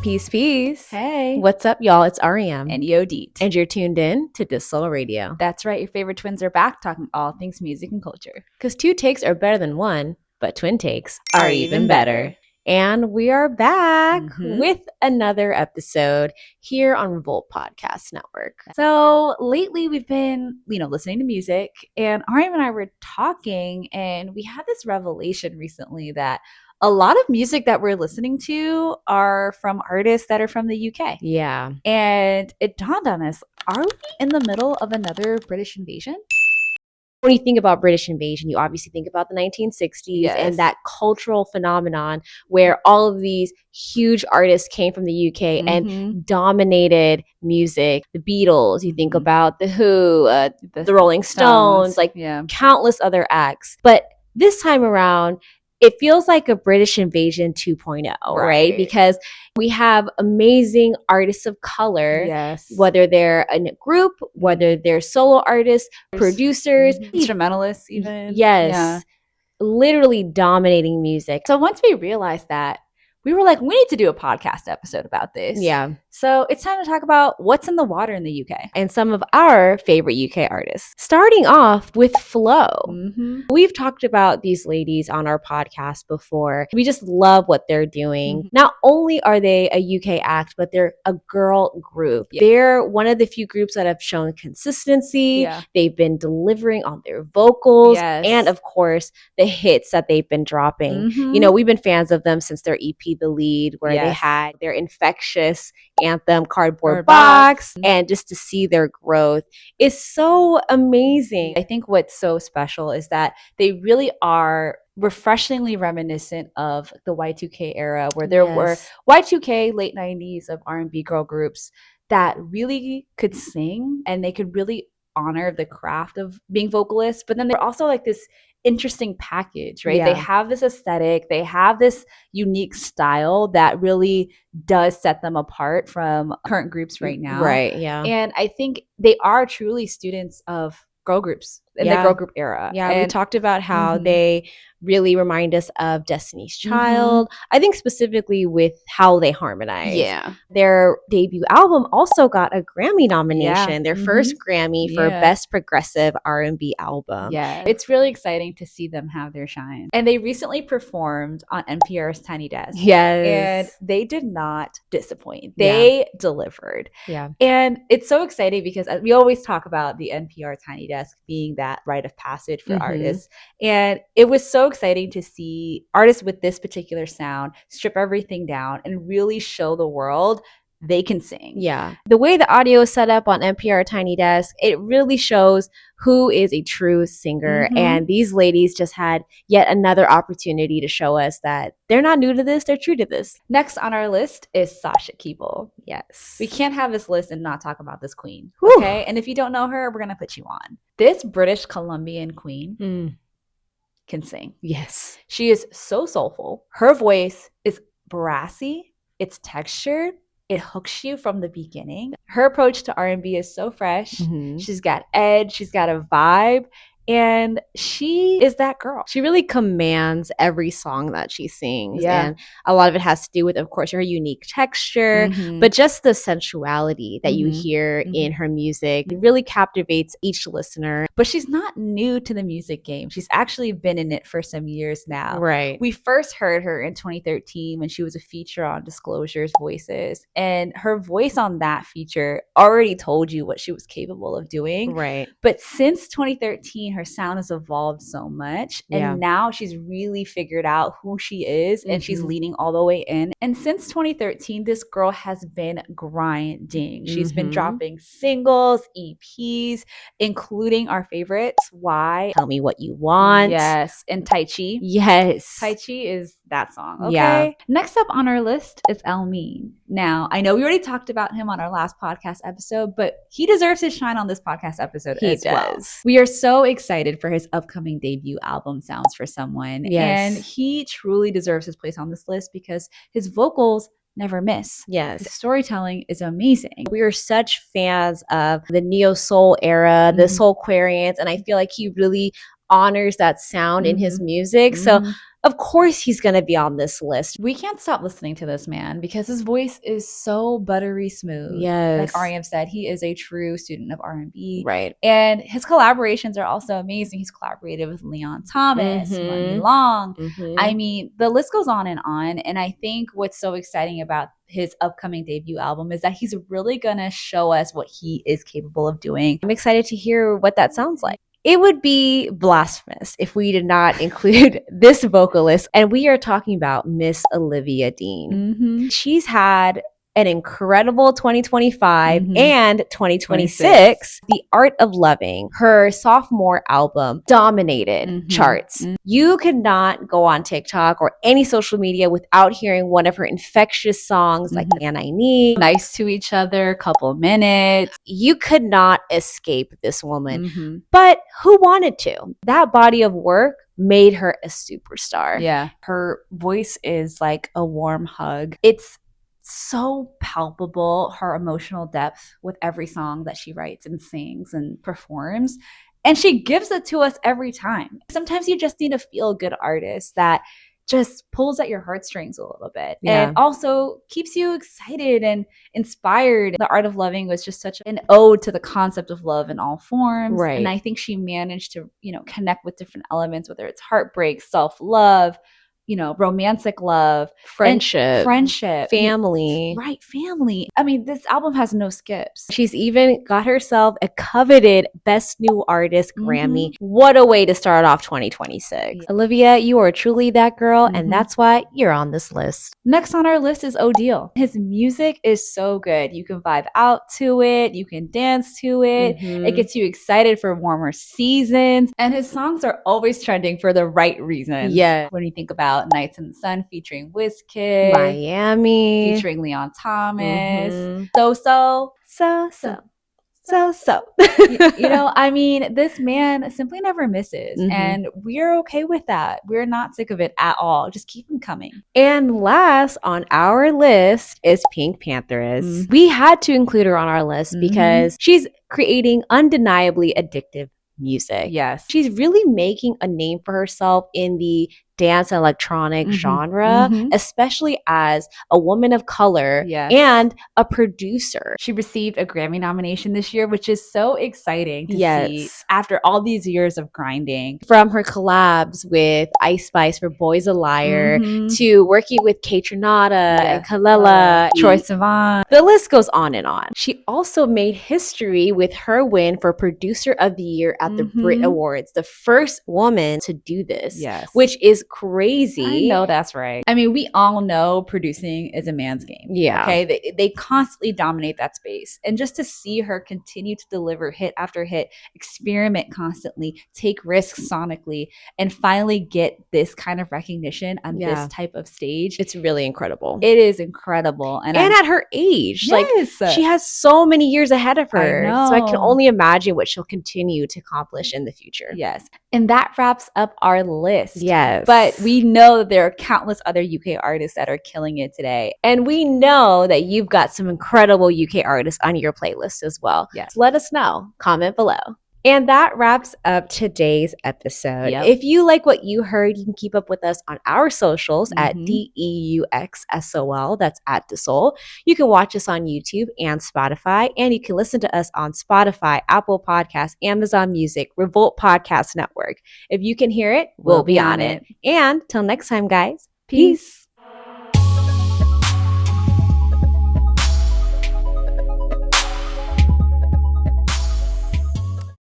Peace, peace. Hey. What's up, y'all? It's REM. And Yodit. And you're tuned in to deuxsol Radio. That's right. Your favorite twins are back talking all things music and culture. Because two takes are better than one, but twin takes are even better. And we are back with another episode here on Revolt Podcast Network. So lately we've been, listening to music, and REM and I were talking, and we had this revelation recently that a lot of music that we're listening to are from artists that are from the UK. Yeah. And it dawned on us, are we in the middle of another British invasion? When you think about British invasion, you obviously think about the 1960s and that cultural phenomenon where all of these huge artists came from the UK and dominated music. The Beatles, you think about The Who, the Rolling Stones, countless other acts. But this time around, it feels like a British invasion 2.0, right? Because we have amazing artists of color, whether they're in a group, whether they're solo artists, producers, instrumentalists even. Literally dominating music. So once we realized that, we were like, we need to do a podcast episode about this. Yeah. So it's time to talk about what's in the water in the UK. And some of our favorite UK artists. Starting off with Flo. We've talked about these ladies on our podcast before. We just love what they're doing. Not only are they a UK act, but they're a girl group. They're one of the few groups that have shown consistency. They've been delivering on their vocals. And of course, the hits that they've been dropping. You know, we've been fans of them since their EP The Lead, where they had their infectious anthem Cardboard Box, and just to see their growth is so amazing. I think what's so special is that they really are refreshingly reminiscent of the Y2K era, where there were Y2K late 90s of R&B girl groups that really could sing and they could really honor the craft of being vocalists, but then they're also like this interesting package, right? They have this aesthetic, they have this unique style that really does set them apart from current groups right now. And I think they are truly students of girl groups in the girl group era. And we talked about how they really remind us of Destiny's Child. I think specifically with how they harmonize. Their debut album also got a Grammy nomination, their first Grammy for Best Progressive R&B Album. It's really exciting to see them have their shine. And they recently performed on NPR's Tiny Desk. And they did not disappoint. They delivered. And it's so exciting because we always talk about the NPR Tiny Desk being that rite of passage for artists. And it was so exciting to see artists with this particular sound strip everything down and really show the world they can sing. The way the audio is set up on NPR Tiny Desk, it really shows who is a true singer. And these ladies just had yet another opportunity to show us that they're not new to this, they're true to this. Next on our list is Sasha Keeble. We can't have this list and not talk about this queen. Okay? And if you don't know her, we're going to put you on. This British Columbian queen can sing. She is so soulful. Her voice is brassy. It's textured. It hooks you from the beginning. Her approach to R&B is so fresh. She's got edge. She's got a vibe. And she is that girl. She really commands every song that she sings. And a lot of it has to do with, of course, her unique texture, but just the sensuality that you hear in her music. It really captivates each listener. But she's not new to the music game. She's actually been in it for some years now. We first heard her in 2013 when she was a feature on Disclosure's Voices. And her voice on that feature already told you what she was capable of doing. But since 2013, her sound has evolved so much. And now she's really figured out who she is and she's leaning all the way in. And since 2013, this girl has been grinding. She's been dropping singles, EPs, including our favorites, Why, Tell Me What You Want. And Tai Chi. Tai Chi is that song. Next up on our list is Elmine. Now, I know we already talked about him on our last podcast episode, but he deserves his shine on this podcast episode as well. We are so excited for his upcoming debut album, Sounds for Someone. And he truly deserves his place on this list because his vocals never miss. His storytelling is amazing. We are such fans of the neo soul era, the Soulquarians, and I feel like he really honors that sound in his music. So Of course he's going to be on this list. We can't stop listening to this man because his voice is so buttery smooth. Yes. Like Ariam said, he is a true student of R&B. Right. And his collaborations are also amazing. He's collaborated with Leon Thomas, Muddy Long. I mean, the list goes on. And I think what's so exciting about his upcoming debut album is that he's really going to show us what he is capable of doing. I'm excited to hear what that sounds like. It would be blasphemous if we did not include this vocalist, and we are talking about Miss Olivia Dean. She's had an incredible 2025 and 2026. The Art of Loving, her sophomore album, dominated charts. You could not go on TikTok or any social media without hearing one of her infectious songs like And I Need, Nice to Each Other, Couple Minutes. You could not escape this woman, but who wanted to? That body of work made her a superstar. Yeah. Her voice is like a warm hug. It's so palpable, her emotional depth with every song that she writes and sings and performs. And she gives it to us every time. Sometimes you just need a feel-good artist that just pulls at your heartstrings a little bit and also keeps you excited and inspired. The Art of Loving was just such an ode to the concept of love in all forms. Right. And I think she managed to, connect with different elements, whether it's heartbreak, self-love, romantic love, friendship, family. Right, family. I mean, this album has no skips. She's even got herself a coveted Best New Artist Grammy. What a way to start off 2026. Yeah. Olivia, you are truly that girl, and that's why you're on this list. Next on our list is Odile. His music is so good. You can vibe out to it. You can dance to it. It gets you excited for warmer seasons. And his songs are always trending for the right reasons. Yeah. When you think about Nights in the Sun featuring Wizkid, Miami featuring Leon Thomas, I mean, this man simply never misses, and we're okay with that. We're not sick of it at all. Just keep him coming. And last on our list is PinkPantheress. We had to include her on our list because she's creating undeniably addictive music. Yes. She's really making a name for herself in the dance and electronic genre, especially as a woman of color and a producer. She received a Grammy nomination this year, which is so exciting to see after all these years of grinding. From her collabs with Ice Spice for Boy's a Liar to working with Kaytranada and Kalela, Troye Sivan. The list goes on and on. She also made history with her win for Producer of the Year at the Brit Awards, the first woman to do this, which is crazy. I know that's right. I mean, we all know producing is a man's game. Yeah. Okay. They constantly dominate that space. And just to see her continue to deliver hit after hit, experiment constantly, take risks sonically, and finally get this kind of recognition on this type of stage. It's really incredible. It is incredible. And at her age, like she has so many years ahead of her. So I can only imagine what she'll continue to accomplish in the future. Yes. And that wraps up our list. Yes. But we know that there are countless other UK artists that are killing it today. And we know that you've got some incredible UK artists on your playlist as well. Yes. Let us know. Comment below. And that wraps up today's episode. If you like what you heard, you can keep up with us on our socials at DEUXSOL. That's at deuxsol. You can watch us on YouTube and Spotify, and you can listen to us on Spotify, Apple Podcasts, Amazon Music, Revolt Podcast Network. If you can hear it, we'll be on it. And till next time, guys. Peace.